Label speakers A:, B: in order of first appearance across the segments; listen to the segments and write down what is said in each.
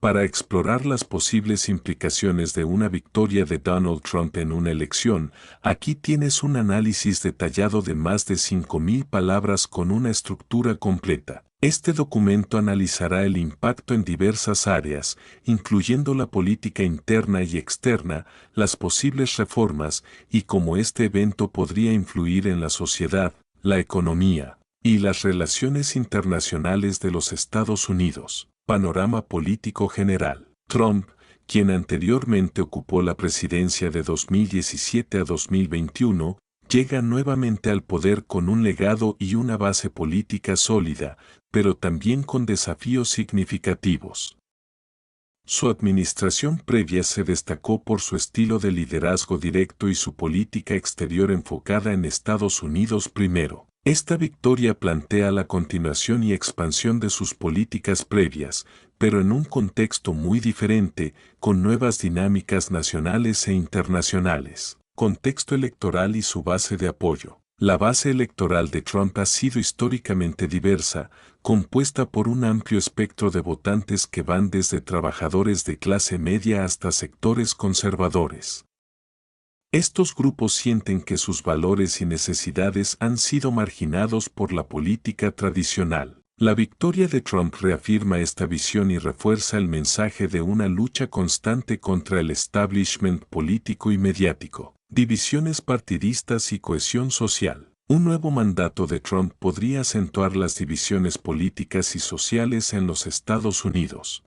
A: Para explorar las posibles implicaciones de una victoria de Donald Trump en una elección, aquí tienes un análisis detallado de más de 5.000 palabras con una estructura completa. Este documento analizará el impacto en diversas áreas, incluyendo la política interna y externa, las posibles reformas y cómo este evento podría influir en la sociedad, la economía y las relaciones internacionales de los Estados Unidos. Panorama político general. Trump, quien anteriormente ocupó la presidencia de 2017 a 2021, llega nuevamente al poder con un legado y una base política sólida, pero también con desafíos significativos. Su administración previa se destacó por su estilo de liderazgo directo y su política exterior enfocada en Estados Unidos primero. Esta victoria plantea la continuación y expansión de sus políticas previas, pero en un contexto muy diferente, con nuevas dinámicas nacionales e internacionales. Contexto electoral y su base de apoyo. La base electoral de Trump ha sido históricamente diversa, compuesta por un amplio espectro de votantes que van desde trabajadores de clase media hasta sectores conservadores. Estos grupos sienten que sus valores y necesidades han sido marginados por la política tradicional. La victoria de Trump reafirma esta visión y refuerza el mensaje de una lucha constante contra el establishment político y mediático, divisiones partidistas y cohesión social. Un nuevo mandato de Trump podría acentuar las divisiones políticas y sociales en los Estados Unidos.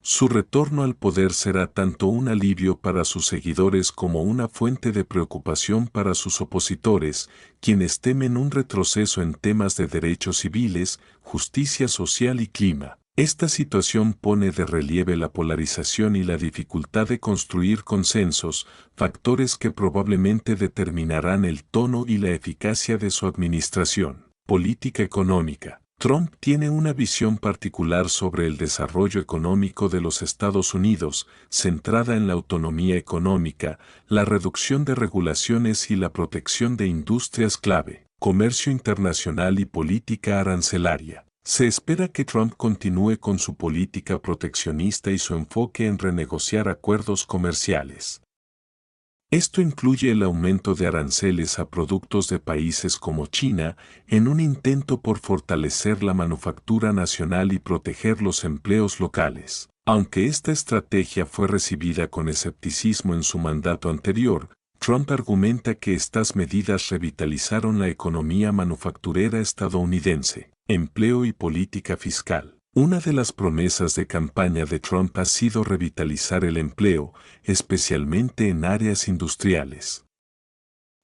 A: Su retorno al poder será tanto un alivio para sus seguidores como una fuente de preocupación para sus opositores, quienes temen un retroceso en temas de derechos civiles, justicia social y clima. Esta situación pone de relieve la polarización y la dificultad de construir consensos, factores que probablemente determinarán el tono y la eficacia de su administración. Política económica. Trump tiene una visión particular sobre el desarrollo económico de los Estados Unidos, centrada en la autonomía económica, la reducción de regulaciones y la protección de industrias clave, comercio internacional y política arancelaria. Se espera que Trump continúe con su política proteccionista y su enfoque en renegociar acuerdos comerciales. Esto incluye el aumento de aranceles a productos de países como China, en un intento por fortalecer la manufactura nacional y proteger los empleos locales. Aunque esta estrategia fue recibida con escepticismo en su mandato anterior, Trump argumenta que estas medidas revitalizaron la economía manufacturera estadounidense, empleo y política fiscal. Una de las promesas de campaña de Trump ha sido revitalizar el empleo, especialmente en áreas industriales.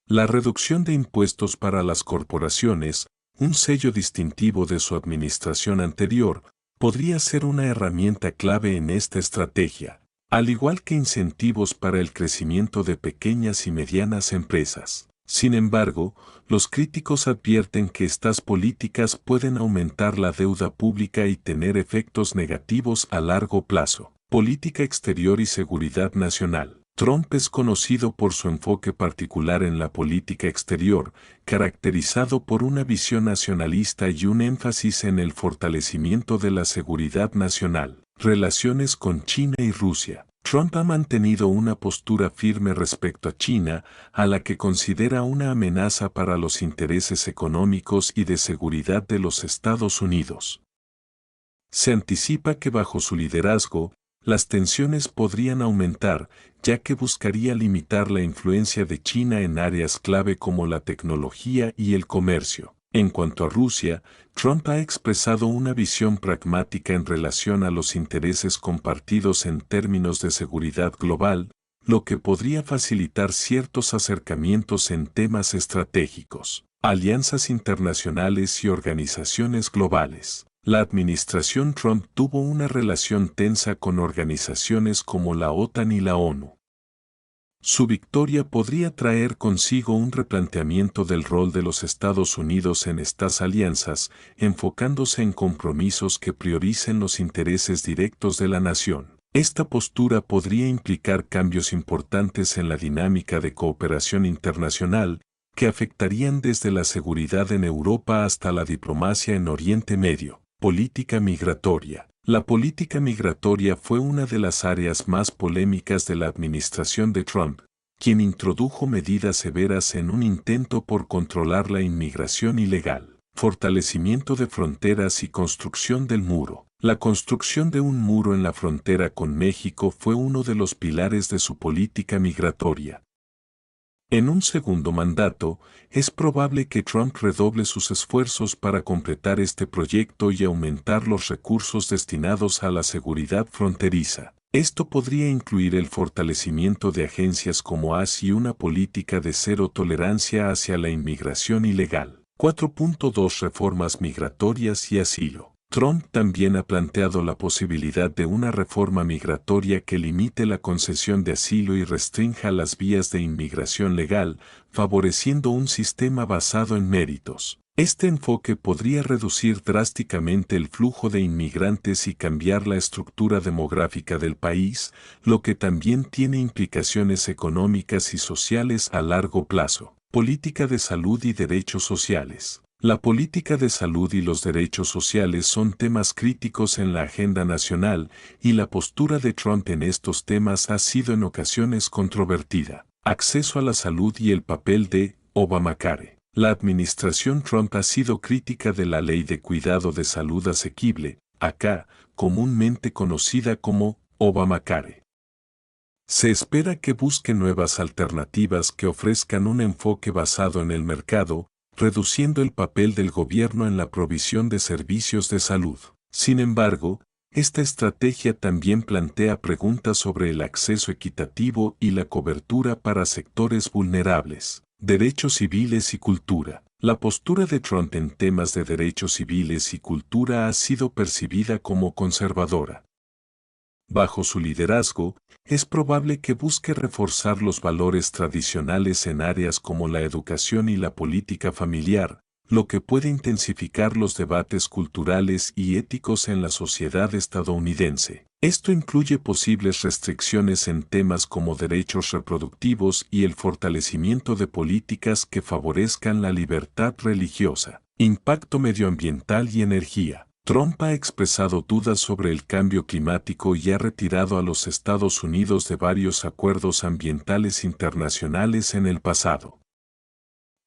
A: La reducción de impuestos para las corporaciones, un sello distintivo de su administración anterior, podría ser una herramienta clave en esta estrategia, al igual que incentivos para el crecimiento de pequeñas y medianas empresas. Sin embargo, los críticos advierten que estas políticas pueden aumentar la deuda pública y tener efectos negativos a largo plazo. Política exterior y seguridad nacional. Trump es conocido por su enfoque particular en la política exterior, caracterizado por una visión nacionalista y un énfasis en el fortalecimiento de la seguridad nacional. Relaciones con China y Rusia. Trump ha mantenido una postura firme respecto a China, a la que considera una amenaza para los intereses económicos y de seguridad de los Estados Unidos. Se anticipa que bajo su liderazgo, las tensiones podrían aumentar, ya que buscaría limitar la influencia de China en áreas clave como la tecnología y el comercio. En cuanto a Rusia, Trump ha expresado una visión pragmática en relación a los intereses compartidos en términos de seguridad global, lo que podría facilitar ciertos acercamientos en temas estratégicos, alianzas internacionales y organizaciones globales. La administración Trump tuvo una relación tensa con organizaciones como la OTAN y la ONU. Su victoria podría traer consigo un replanteamiento del rol de los Estados Unidos en estas alianzas, enfocándose en compromisos que prioricen los intereses directos de la nación. Esta postura podría implicar cambios importantes en la dinámica de cooperación internacional, que afectarían desde la seguridad en Europa hasta la diplomacia en Oriente Medio. Política migratoria. La política migratoria fue una de las áreas más polémicas de la administración de Trump, quien introdujo medidas severas en un intento por controlar la inmigración ilegal, fortalecimiento de fronteras y construcción del muro. La construcción de un muro en la frontera con México fue uno de los pilares de su política migratoria. En un segundo mandato, es probable que Trump redoble sus esfuerzos para completar este proyecto y aumentar los recursos destinados a la seguridad fronteriza. Esto podría incluir el fortalecimiento de agencias como AS y una política de cero tolerancia hacia la inmigración ilegal. 4.2 Reformas migratorias y asilo. Trump también ha planteado la posibilidad de una reforma migratoria que limite la concesión de asilo y restrinja las vías de inmigración legal, favoreciendo un sistema basado en méritos. Este enfoque podría reducir drásticamente el flujo de inmigrantes y cambiar la estructura demográfica del país, lo que también tiene implicaciones económicas y sociales a largo plazo. Política de salud y derechos sociales. La política de salud y los derechos sociales son temas críticos en la agenda nacional, y la postura de Trump en estos temas ha sido en ocasiones controvertida. Acceso a la salud y el papel de Obamacare. La administración Trump ha sido crítica de la Ley de Cuidado de Salud Asequible, acá, comúnmente conocida como Obamacare. Se espera que busque nuevas alternativas que ofrezcan un enfoque basado en el mercado, reduciendo el papel del gobierno en la provisión de servicios de salud. Sin embargo, esta estrategia también plantea preguntas sobre el acceso equitativo y la cobertura para sectores vulnerables. Derechos civiles y cultura. La postura de Trump en temas de derechos civiles y cultura ha sido percibida como conservadora. Bajo su liderazgo, es probable que busque reforzar los valores tradicionales en áreas como la educación y la política familiar, lo que puede intensificar los debates culturales y éticos en la sociedad estadounidense. Esto incluye posibles restricciones en temas como derechos reproductivos y el fortalecimiento de políticas que favorezcan la libertad religiosa. Impacto medioambiental y energía. Trump ha expresado dudas sobre el cambio climático y ha retirado a los Estados Unidos de varios acuerdos ambientales internacionales en el pasado.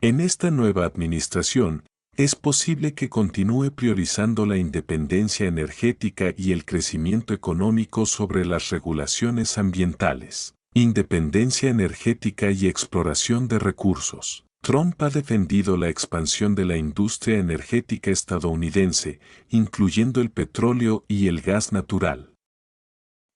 A: En esta nueva administración, es posible que continúe priorizando la independencia energética y el crecimiento económico sobre las regulaciones ambientales. Independencia energética y exploración de recursos. Trump ha defendido la expansión de la industria energética estadounidense, incluyendo el petróleo y el gas natural.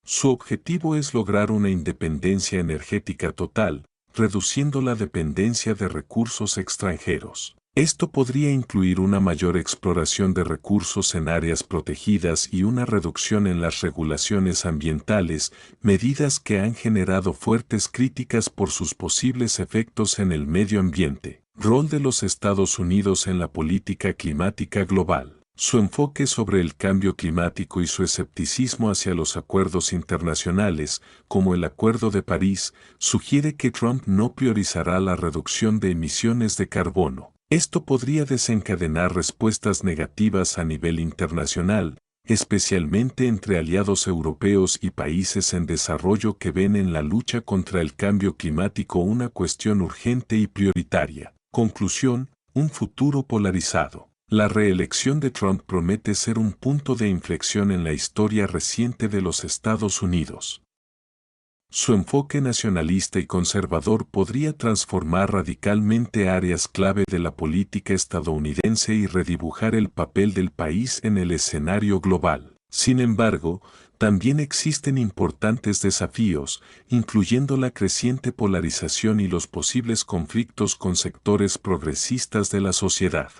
A: Su objetivo es lograr una independencia energética total, reduciendo la dependencia de recursos extranjeros. Esto podría incluir una mayor exploración de recursos en áreas protegidas y una reducción en las regulaciones ambientales, medidas que han generado fuertes críticas por sus posibles efectos en el medio ambiente. Rol de los Estados Unidos en la política climática global. Su enfoque sobre el cambio climático y su escepticismo hacia los acuerdos internacionales, como el Acuerdo de París, sugiere que Trump no priorizará la reducción de emisiones de carbono. Esto podría desencadenar respuestas negativas a nivel internacional, especialmente entre aliados europeos y países en desarrollo que ven en la lucha contra el cambio climático una cuestión urgente y prioritaria. Conclusión: un futuro polarizado. La reelección de Trump promete ser un punto de inflexión en la historia reciente de los Estados Unidos. Su enfoque nacionalista y conservador podría transformar radicalmente áreas clave de la política estadounidense y redibujar el papel del país en el escenario global. Sin embargo, también existen importantes desafíos, incluyendo la creciente polarización y los posibles conflictos con sectores progresistas de la sociedad.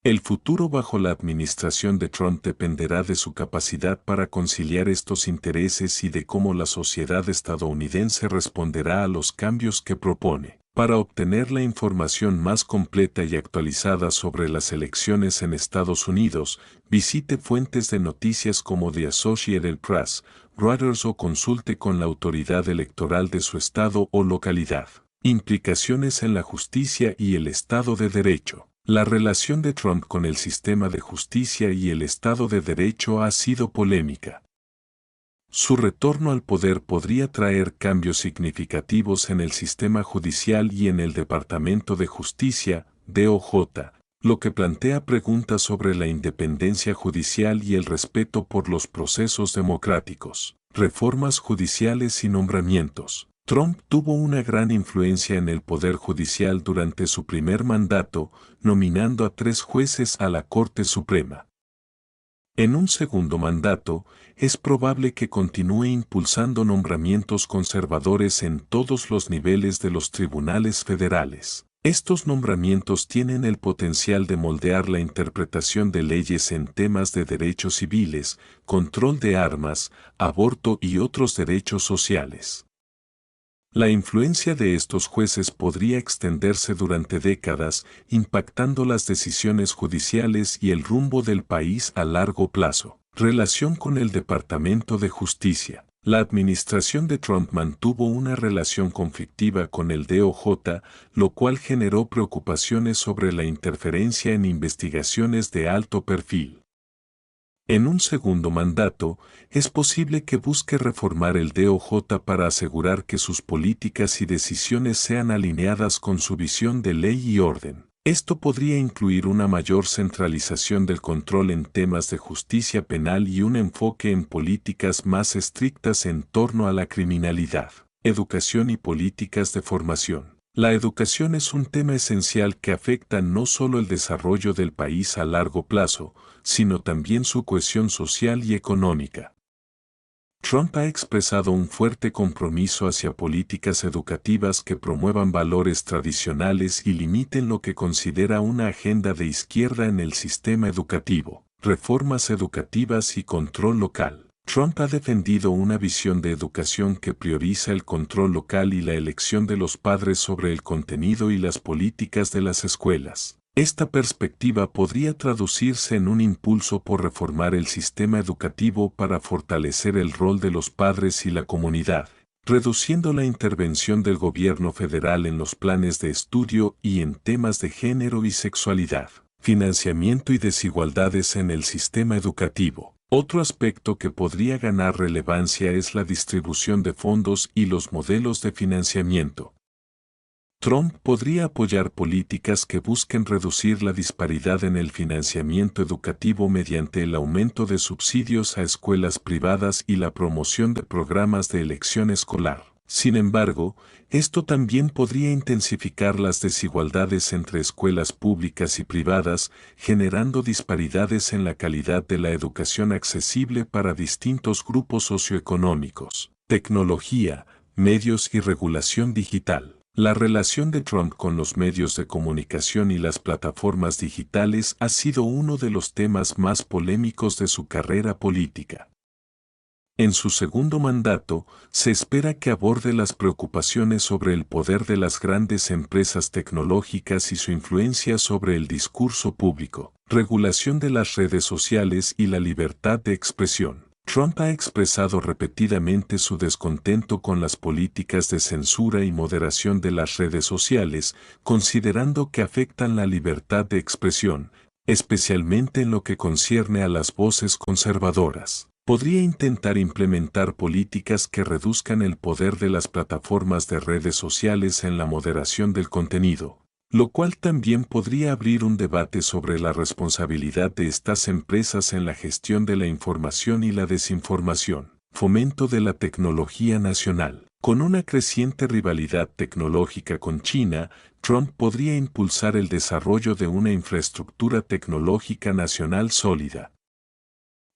A: El futuro bajo la administración de Trump dependerá de su capacidad para conciliar estos intereses y de cómo la sociedad estadounidense responderá a los cambios que propone. Para obtener la información más completa y actualizada sobre las elecciones en Estados Unidos, visite fuentes de noticias como The Associated Press, Reuters o consulte con la autoridad electoral de su estado o localidad. Implicaciones en la justicia y el Estado de Derecho. La relación de Trump con el sistema de justicia y el Estado de Derecho ha sido polémica. Su retorno al poder podría traer cambios significativos en el sistema judicial y en el Departamento de Justicia, DOJ, lo que plantea preguntas sobre la independencia judicial y el respeto por los procesos democráticos, reformas judiciales y nombramientos. Trump tuvo una gran influencia en el Poder Judicial durante su primer mandato, nominando a 3 jueces a la Corte Suprema. En un segundo mandato, es probable que continúe impulsando nombramientos conservadores en todos los niveles de los tribunales federales. Estos nombramientos tienen el potencial de moldear la interpretación de leyes en temas de derechos civiles, control de armas, aborto y otros derechos sociales. La influencia de estos jueces podría extenderse durante décadas, impactando las decisiones judiciales y el rumbo del país a largo plazo. Relación con el Departamento de Justicia. La administración de Trump mantuvo una relación conflictiva con el DOJ, lo cual generó preocupaciones sobre la interferencia en investigaciones de alto perfil. En un segundo mandato, es posible que busque reformar el DOJ para asegurar que sus políticas y decisiones sean alineadas con su visión de ley y orden. Esto podría incluir una mayor centralización del control en temas de justicia penal y un enfoque en políticas más estrictas en torno a la criminalidad, educación y políticas de formación. La educación es un tema esencial que afecta no solo el desarrollo del país a largo plazo, sino también su cohesión social y económica. Trump ha expresado un fuerte compromiso hacia políticas educativas que promuevan valores tradicionales y limiten lo que considera una agenda de izquierda en el sistema educativo, reformas educativas y control local. Trump ha defendido una visión de educación que prioriza el control local y la elección de los padres sobre el contenido y las políticas de las escuelas. Esta perspectiva podría traducirse en un impulso por reformar el sistema educativo para fortalecer el rol de los padres y la comunidad, reduciendo la intervención del gobierno federal en los planes de estudio y en temas de género y sexualidad, financiamiento y desigualdades en el sistema educativo. Otro aspecto que podría ganar relevancia es la distribución de fondos y los modelos de financiamiento. Trump podría apoyar políticas que busquen reducir la disparidad en el financiamiento educativo mediante el aumento de subsidios a escuelas privadas y la promoción de programas de elección escolar. Sin embargo, esto también podría intensificar las desigualdades entre escuelas públicas y privadas, generando disparidades en la calidad de la educación accesible para distintos grupos socioeconómicos. Tecnología, medios y regulación digital. La relación de Trump con los medios de comunicación y las plataformas digitales ha sido uno de los temas más polémicos de su carrera política. En su segundo mandato, se espera que aborde las preocupaciones sobre el poder de las grandes empresas tecnológicas y su influencia sobre el discurso público, regulación de las redes sociales y la libertad de expresión. Trump ha expresado repetidamente su descontento con las políticas de censura y moderación de las redes sociales, considerando que afectan la libertad de expresión, especialmente en lo que concierne a las voces conservadoras. Podría intentar implementar políticas que reduzcan el poder de las plataformas de redes sociales en la moderación del contenido, lo cual también podría abrir un debate sobre la responsabilidad de estas empresas en la gestión de la información y la desinformación. Fomento de la tecnología nacional. Con una creciente rivalidad tecnológica con China, Trump podría impulsar el desarrollo de una infraestructura tecnológica nacional sólida.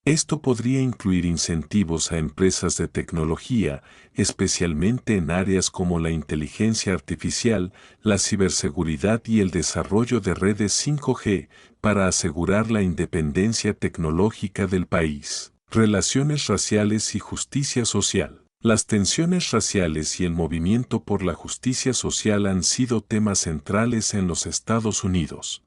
A: Esto podría incluir incentivos a empresas de tecnología, especialmente en áreas como la inteligencia artificial, la ciberseguridad y el desarrollo de redes 5G, para asegurar la independencia tecnológica del país. Relaciones raciales y justicia social. Las tensiones raciales y el movimiento por la justicia social han sido temas centrales en los Estados Unidos.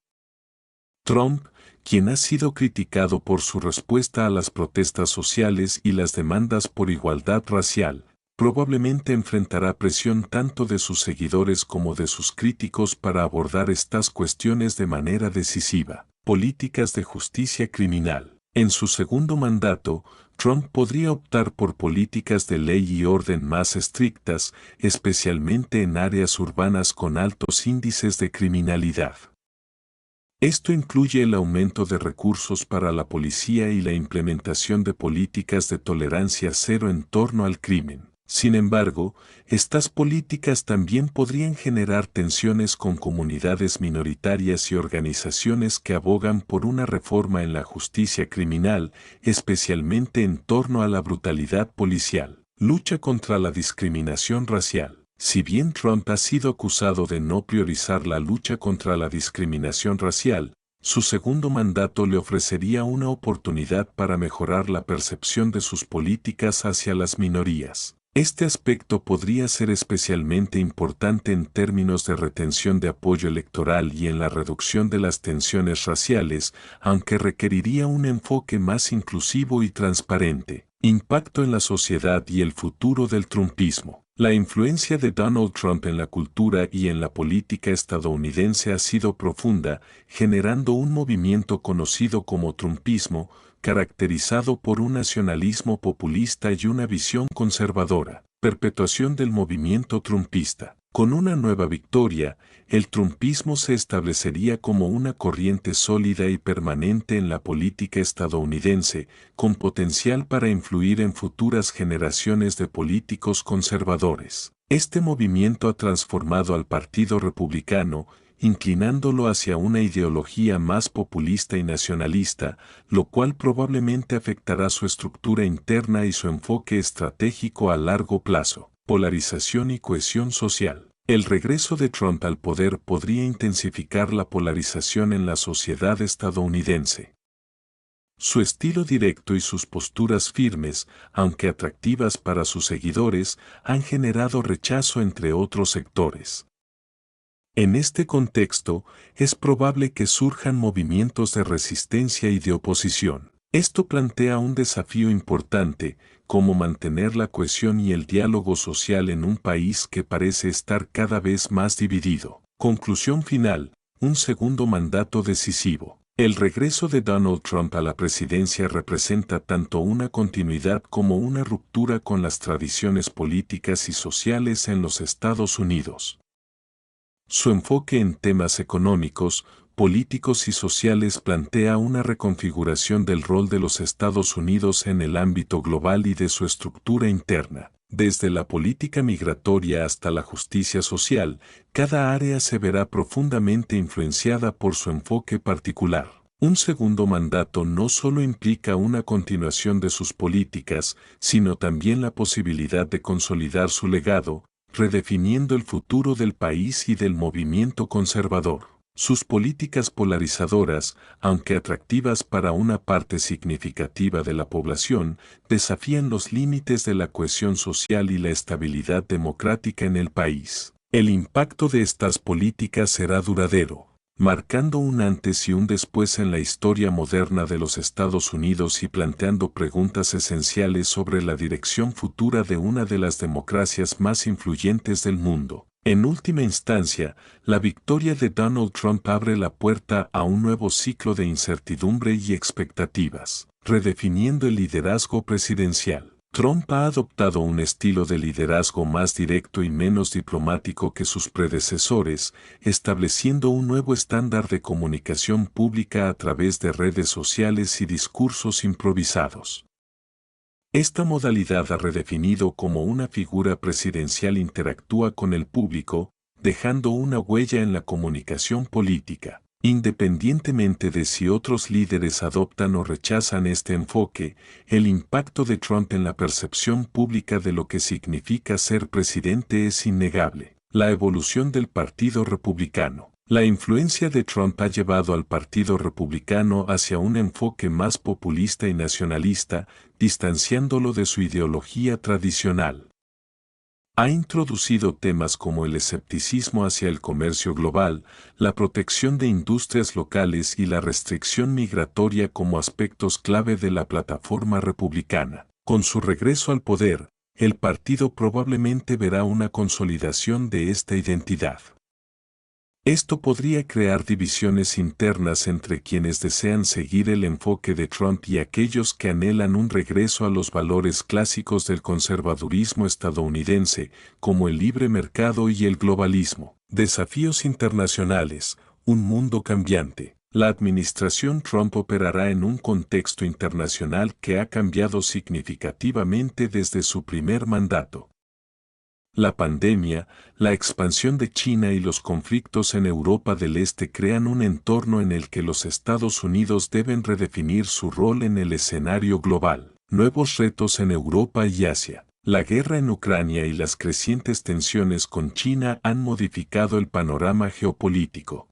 A: Trump, quien ha sido criticado por su respuesta a las protestas sociales y las demandas por igualdad racial, probablemente enfrentará presión tanto de sus seguidores como de sus críticos para abordar estas cuestiones de manera decisiva. Políticas de justicia criminal. En su segundo mandato, Trump podría optar por políticas de ley y orden más estrictas, especialmente en áreas urbanas con altos índices de criminalidad. Esto incluye el aumento de recursos para la policía y la implementación de políticas de tolerancia cero en torno al crimen. Sin embargo, estas políticas también podrían generar tensiones con comunidades minoritarias y organizaciones que abogan por una reforma en la justicia criminal, especialmente en torno a la brutalidad policial. Lucha contra la discriminación racial. Si bien Trump ha sido acusado de no priorizar la lucha contra la discriminación racial, su segundo mandato le ofrecería una oportunidad para mejorar la percepción de sus políticas hacia las minorías. Este aspecto podría ser especialmente importante en términos de retención de apoyo electoral y en la reducción de las tensiones raciales, aunque requeriría un enfoque más inclusivo y transparente. Impacto en la sociedad y el futuro del trumpismo. La influencia de Donald Trump en la cultura y en la política estadounidense ha sido profunda, generando un movimiento conocido como trumpismo, caracterizado por un nacionalismo populista y una visión conservadora. Perpetuación del movimiento trumpista. Con una nueva victoria, el trumpismo se establecería como una corriente sólida y permanente en la política estadounidense, con potencial para influir en futuras generaciones de políticos conservadores. Este movimiento ha transformado al Partido Republicano, inclinándolo hacia una ideología más populista y nacionalista, lo cual probablemente afectará su estructura interna y su enfoque estratégico a largo plazo. Polarización y cohesión social. El regreso de Trump al poder podría intensificar la polarización en la sociedad estadounidense. Su estilo directo y sus posturas firmes, aunque atractivas para sus seguidores, han generado rechazo entre otros sectores. En este contexto, es probable que surjan movimientos de resistencia y de oposición. Esto plantea un desafío importante, como mantener la cohesión y el diálogo social en un país que parece estar cada vez más dividido. Conclusión final, un segundo mandato decisivo. El regreso de Donald Trump a la presidencia representa tanto una continuidad como una ruptura con las tradiciones políticas y sociales en los Estados Unidos. Su enfoque en temas económicos, políticos y sociales plantea una reconfiguración del rol de los Estados Unidos en el ámbito global y de su estructura interna. Desde la política migratoria hasta la justicia social, cada área se verá profundamente influenciada por su enfoque particular. Un segundo mandato no solo implica una continuación de sus políticas, sino también la posibilidad de consolidar su legado, redefiniendo el futuro del país y del movimiento conservador. Sus políticas polarizadoras, aunque atractivas para una parte significativa de la población, desafían los límites de la cohesión social y la estabilidad democrática en el país. El impacto de estas políticas será duradero, marcando un antes y un después en la historia moderna de los Estados Unidos y planteando preguntas esenciales sobre la dirección futura de una de las democracias más influyentes del mundo. En última instancia, la victoria de Donald Trump abre la puerta a un nuevo ciclo de incertidumbre y expectativas, redefiniendo el liderazgo presidencial. Trump ha adoptado un estilo de liderazgo más directo y menos diplomático que sus predecesores, estableciendo un nuevo estándar de comunicación pública a través de redes sociales y discursos improvisados. Esta modalidad ha redefinido cómo una figura presidencial interactúa con el público, dejando una huella en la comunicación política. Independientemente de si otros líderes adoptan o rechazan este enfoque, el impacto de Trump en la percepción pública de lo que significa ser presidente es innegable. La evolución del Partido Republicano. La influencia de Trump ha llevado al Partido Republicano hacia un enfoque más populista y nacionalista, distanciándolo de su ideología tradicional. Ha introducido temas como el escepticismo hacia el comercio global, la protección de industrias locales y la restricción migratoria como aspectos clave de la plataforma republicana. Con su regreso al poder, el partido probablemente verá una consolidación de esta identidad. Esto podría crear divisiones internas entre quienes desean seguir el enfoque de Trump y aquellos que anhelan un regreso a los valores clásicos del conservadurismo estadounidense, como el libre mercado y el globalismo. Desafíos internacionales, un mundo cambiante. La administración Trump operará en un contexto internacional que ha cambiado significativamente desde su primer mandato. La pandemia, la expansión de China y los conflictos en Europa del Este crean un entorno en el que los Estados Unidos deben redefinir su rol en el escenario global. Nuevos retos en Europa y Asia. La guerra en Ucrania y las crecientes tensiones con China han modificado el panorama geopolítico.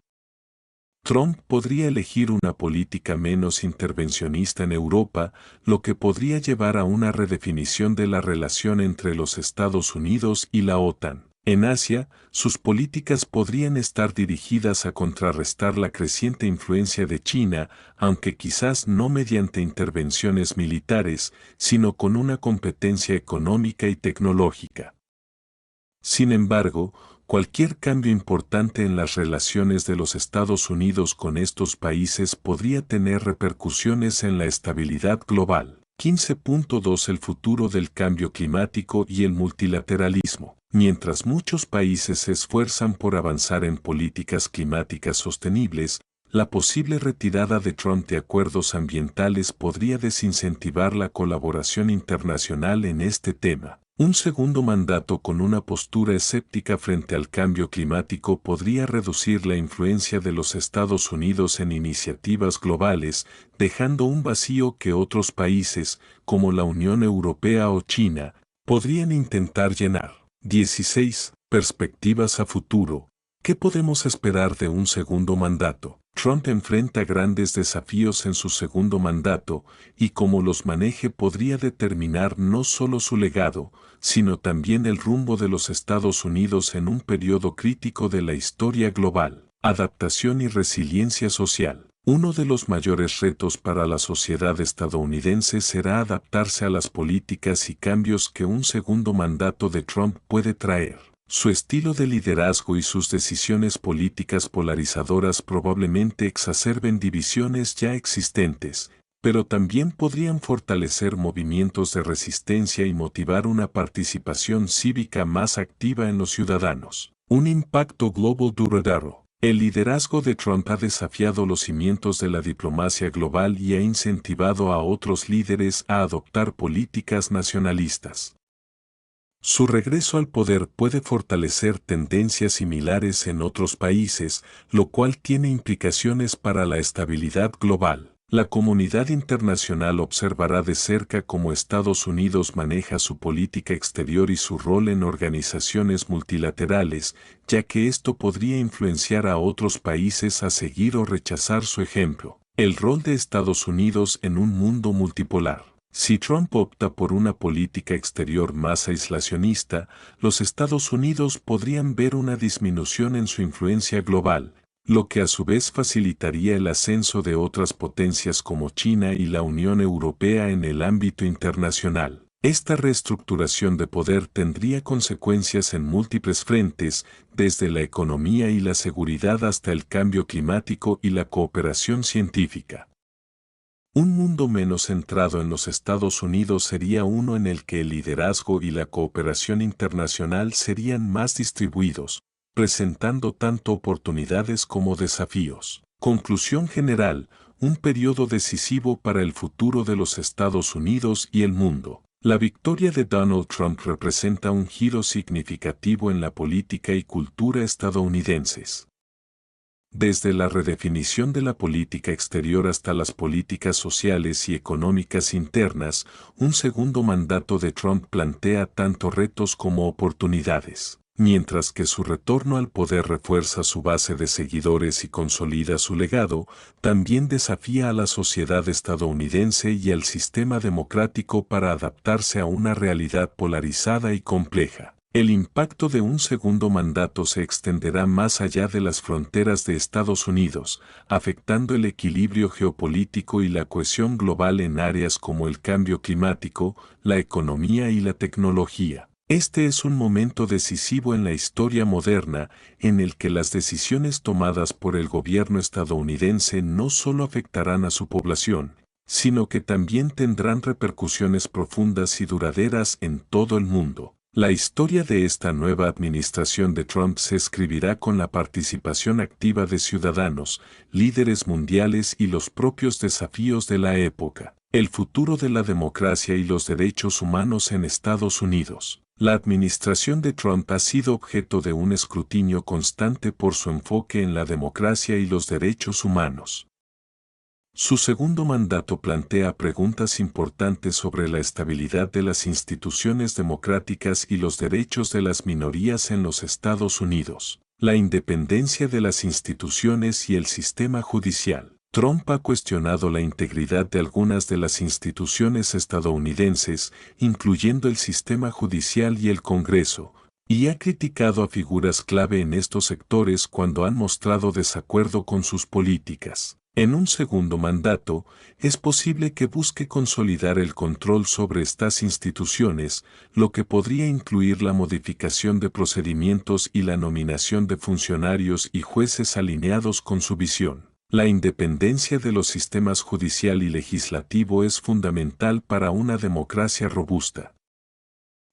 A: Trump podría elegir una política menos intervencionista en Europa, lo que podría llevar a una redefinición de la relación entre los Estados Unidos y la OTAN. En Asia, sus políticas podrían estar dirigidas a contrarrestar la creciente influencia de China, aunque quizás no mediante intervenciones militares, sino con una competencia económica y tecnológica. Sin embargo, cualquier cambio importante en las relaciones de los Estados Unidos con estos países podría tener repercusiones en la estabilidad global. 15.2 El futuro del cambio climático y el multilateralismo. Mientras muchos países se esfuerzan por avanzar en políticas climáticas sostenibles, la posible retirada de Trump de acuerdos ambientales podría desincentivar la colaboración internacional en este tema. Un segundo mandato con una postura escéptica frente al cambio climático podría reducir la influencia de los Estados Unidos en iniciativas globales, dejando un vacío que otros países, como la Unión Europea o China, podrían intentar llenar. 16. Perspectivas a futuro. ¿Qué podemos esperar de un segundo mandato? Trump enfrenta grandes desafíos en su segundo mandato, y cómo los maneje podría determinar no solo su legado, sino también el rumbo de los Estados Unidos en un periodo crítico de la historia global. Adaptación y resiliencia social. Uno de los mayores retos para la sociedad estadounidense será adaptarse a las políticas y cambios que un segundo mandato de Trump puede traer. Su estilo de liderazgo y sus decisiones políticas polarizadoras probablemente exacerben divisiones ya existentes, pero también podrían fortalecer movimientos de resistencia y motivar una participación cívica más activa en los ciudadanos. Un impacto global duradero. El liderazgo de Trump ha desafiado los cimientos de la diplomacia global y ha incentivado a otros líderes a adoptar políticas nacionalistas. Su regreso al poder puede fortalecer tendencias similares en otros países, lo cual tiene implicaciones para la estabilidad global. La comunidad internacional observará de cerca cómo Estados Unidos maneja su política exterior y su rol en organizaciones multilaterales, ya que esto podría influenciar a otros países a seguir o rechazar su ejemplo. El rol de Estados Unidos en un mundo multipolar. Si Trump opta por una política exterior más aislacionista, los Estados Unidos podrían ver una disminución en su influencia global, lo que a su vez facilitaría el ascenso de otras potencias como China y la Unión Europea en el ámbito internacional. Esta reestructuración de poder tendría consecuencias en múltiples frentes, desde la economía y la seguridad hasta el cambio climático y la cooperación científica. Un mundo menos centrado en los Estados Unidos sería uno en el que el liderazgo y la cooperación internacional serían más distribuidos, presentando tanto oportunidades como desafíos. Conclusión general, un periodo decisivo para el futuro de los Estados Unidos y el mundo. La victoria de Donald Trump representa un giro significativo en la política y cultura estadounidenses. Desde la redefinición de la política exterior hasta las políticas sociales y económicas internas, un segundo mandato de Trump plantea tanto retos como oportunidades. Mientras que su retorno al poder refuerza su base de seguidores y consolida su legado, también desafía a la sociedad estadounidense y al sistema democrático para adaptarse a una realidad polarizada y compleja. El impacto de un segundo mandato se extenderá más allá de las fronteras de Estados Unidos, afectando el equilibrio geopolítico y la cohesión global en áreas como el cambio climático, la economía y la tecnología. Este es un momento decisivo en la historia moderna, en el que las decisiones tomadas por el gobierno estadounidense no solo afectarán a su población, sino que también tendrán repercusiones profundas y duraderas en todo el mundo. La historia de esta nueva administración de Trump se escribirá con la participación activa de ciudadanos, líderes mundiales y los propios desafíos de la época. El futuro de la democracia y los derechos humanos en Estados Unidos. La administración de Trump ha sido objeto de un escrutinio constante por su enfoque en la democracia y los derechos humanos. Su segundo mandato plantea preguntas importantes sobre la estabilidad de las instituciones democráticas y los derechos de las minorías en los Estados Unidos, la independencia de las instituciones y el sistema judicial. Trump ha cuestionado la integridad de algunas de las instituciones estadounidenses, incluyendo el sistema judicial y el Congreso, y ha criticado a figuras clave en estos sectores cuando han mostrado desacuerdo con sus políticas. En un segundo mandato, es posible que busque consolidar el control sobre estas instituciones, lo que podría incluir la modificación de procedimientos y la nominación de funcionarios y jueces alineados con su visión. La independencia de los sistemas judicial y legislativo es fundamental para una democracia robusta.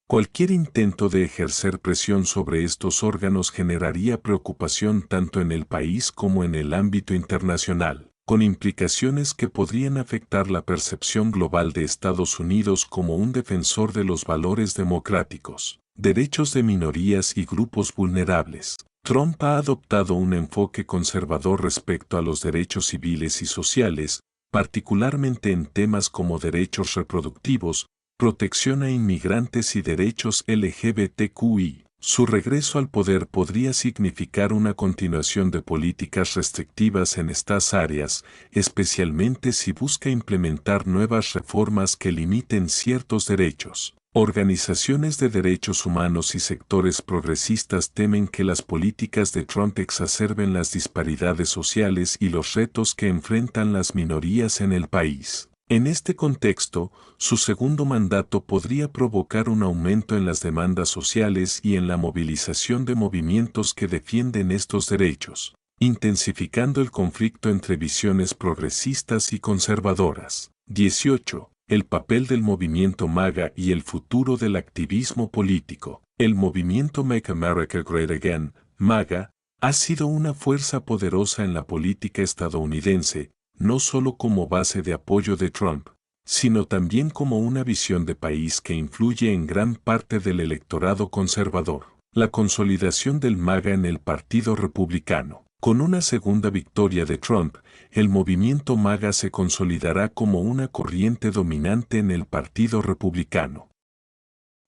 A: Cualquier intento de ejercer presión sobre estos órganos generaría preocupación tanto en el país como en el ámbito internacional, con implicaciones que podrían afectar la percepción global de Estados Unidos como un defensor de los valores democráticos, derechos de minorías y grupos vulnerables. Trump ha adoptado un enfoque conservador respecto a los derechos civiles y sociales, particularmente en temas como derechos reproductivos, protección a inmigrantes y derechos LGBTQI. Su regreso al poder podría significar una continuación de políticas restrictivas en estas áreas, especialmente si busca implementar nuevas reformas que limiten ciertos derechos. Organizaciones de derechos humanos y sectores progresistas temen que las políticas de Trump exacerben las disparidades sociales y los retos que enfrentan las minorías en el país. En este contexto, su segundo mandato podría provocar un aumento en las demandas sociales y en la movilización de movimientos que defienden estos derechos, intensificando el conflicto entre visiones progresistas y conservadoras. 18. El papel del movimiento MAGA y el futuro del activismo político. El movimiento Make America Great Again, MAGA, ha sido una fuerza poderosa en la política estadounidense, no solo como base de apoyo de Trump, sino también como una visión de país que influye en gran parte del electorado conservador. La consolidación del MAGA en el Partido Republicano. Con una segunda victoria de Trump, el movimiento MAGA se consolidará como una corriente dominante en el Partido Republicano.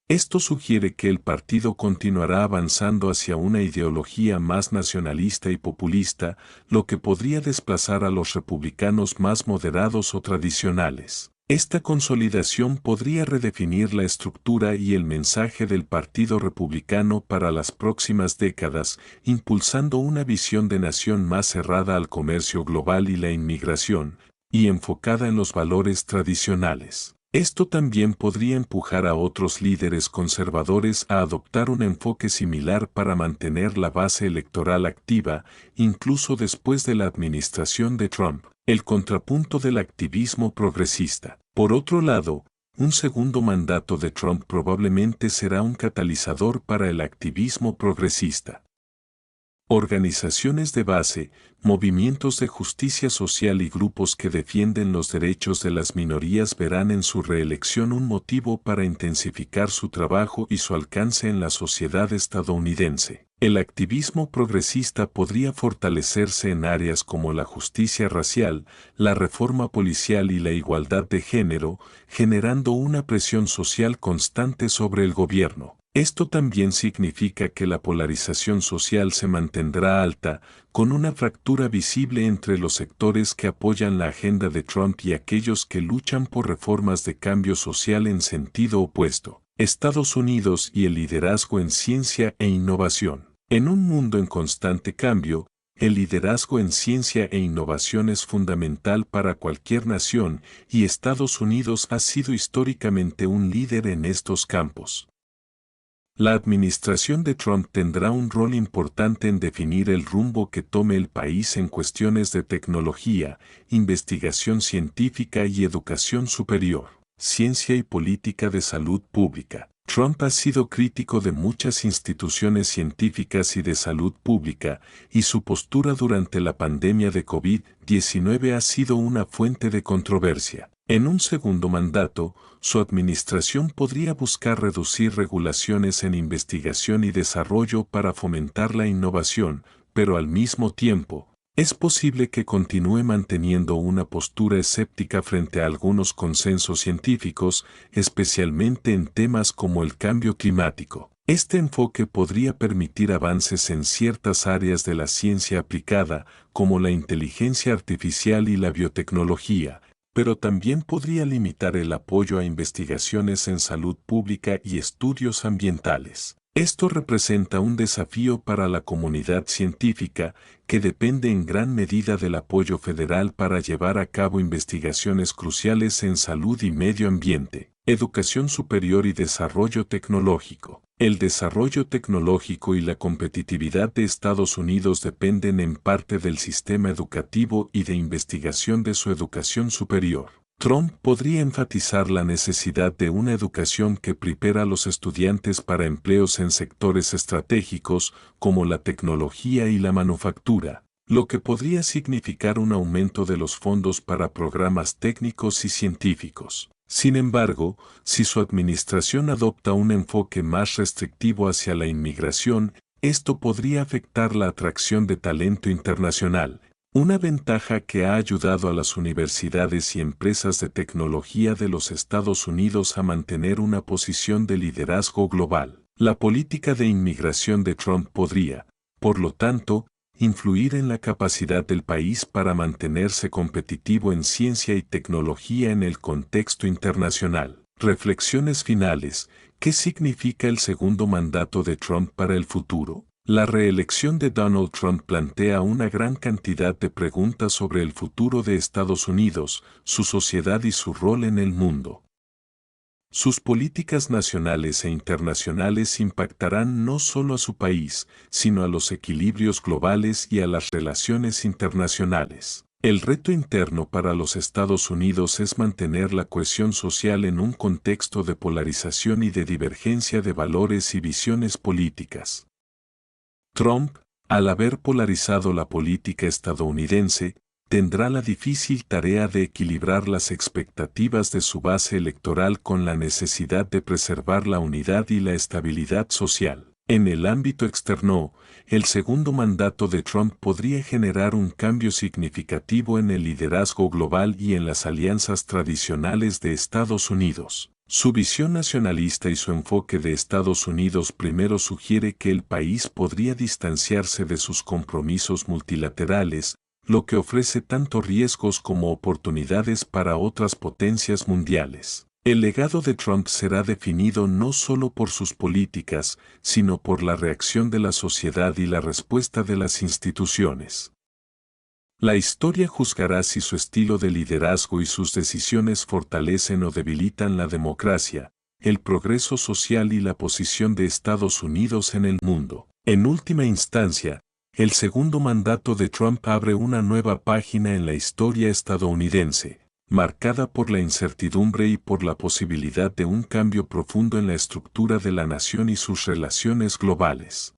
A: Esto sugiere que el partido continuará avanzando hacia una ideología más nacionalista y populista, lo que podría desplazar a los republicanos más moderados o tradicionales. Esta consolidación podría redefinir la estructura y el mensaje del Partido Republicano para las próximas décadas, impulsando una visión de nación más cerrada al comercio global y la inmigración, y enfocada en los valores tradicionales. Esto también podría empujar a otros líderes conservadores a adoptar un enfoque similar para mantener la base electoral activa, incluso después de la administración de Trump. El contrapunto del activismo progresista. Por otro lado, un segundo mandato de Trump probablemente será un catalizador para el activismo progresista. Organizaciones de base, movimientos de justicia social y grupos que defienden los derechos de las minorías verán en su reelección un motivo para intensificar su trabajo y su alcance en la sociedad estadounidense. El activismo progresista podría fortalecerse en áreas como la justicia racial, la reforma policial y la igualdad de género, generando una presión social constante sobre el gobierno. Esto también significa que la polarización social se mantendrá alta, con una fractura visible entre los sectores que apoyan la agenda de Trump y aquellos que luchan por reformas de cambio social en sentido opuesto. Estados Unidos y el liderazgo en ciencia e innovación. En un mundo en constante cambio, el liderazgo en ciencia e innovación es fundamental para cualquier nación y Estados Unidos ha sido históricamente un líder en estos campos. La administración de Trump tendrá un rol importante en definir el rumbo que tome el país en cuestiones de tecnología, investigación científica y educación superior, ciencia y política de salud pública. Trump ha sido crítico de muchas instituciones científicas y de salud pública, y su postura durante la pandemia de COVID-19 ha sido una fuente de controversia. En un segundo mandato, su administración podría buscar reducir regulaciones en investigación y desarrollo para fomentar la innovación, pero al mismo tiempo, es posible que continúe manteniendo una postura escéptica frente a algunos consensos científicos, especialmente en temas como el cambio climático. Este enfoque podría permitir avances en ciertas áreas de la ciencia aplicada, como la inteligencia artificial y la biotecnología, pero también podría limitar el apoyo a investigaciones en salud pública y estudios ambientales. Esto representa un desafío para la comunidad científica, que depende en gran medida del apoyo federal para llevar a cabo investigaciones cruciales en salud y medio ambiente, educación superior y desarrollo tecnológico. El desarrollo tecnológico y la competitividad de Estados Unidos dependen en parte del sistema educativo y de investigación de su educación superior. Trump podría enfatizar la necesidad de una educación que prepara a los estudiantes para empleos en sectores estratégicos como la tecnología y la manufactura, lo que podría significar un aumento de los fondos para programas técnicos y científicos. Sin embargo, si su administración adopta un enfoque más restrictivo hacia la inmigración, esto podría afectar la atracción de talento internacional, una ventaja que ha ayudado a las universidades y empresas de tecnología de los Estados Unidos a mantener una posición de liderazgo global. La política de inmigración de Trump podría, por lo tanto, influir en la capacidad del país para mantenerse competitivo en ciencia y tecnología en el contexto internacional. Reflexiones finales. ¿Qué significa el segundo mandato de Trump para el futuro? La reelección de Donald Trump plantea una gran cantidad de preguntas sobre el futuro de Estados Unidos, su sociedad y su rol en el mundo. Sus políticas nacionales e internacionales impactarán no solo a su país, sino a los equilibrios globales y a las relaciones internacionales. El reto interno para los Estados Unidos es mantener la cohesión social en un contexto de polarización y de divergencia de valores y visiones políticas. Trump, al haber polarizado la política estadounidense, tendrá la difícil tarea de equilibrar las expectativas de su base electoral con la necesidad de preservar la unidad y la estabilidad social. En el ámbito externo, el segundo mandato de Trump podría generar un cambio significativo en el liderazgo global y en las alianzas tradicionales de Estados Unidos. Su visión nacionalista y su enfoque de Estados Unidos primero sugiere que el país podría distanciarse de sus compromisos multilaterales, lo que ofrece tanto riesgos como oportunidades para otras potencias mundiales. El legado de Trump será definido no solo por sus políticas, sino por la reacción de la sociedad y la respuesta de las instituciones. La historia juzgará si su estilo de liderazgo y sus decisiones fortalecen o debilitan la democracia, el progreso social y la posición de Estados Unidos en el mundo. En última instancia, el segundo mandato de Trump abre una nueva página en la historia estadounidense, marcada por la incertidumbre y por la posibilidad de un cambio profundo en la estructura de la nación y sus relaciones globales.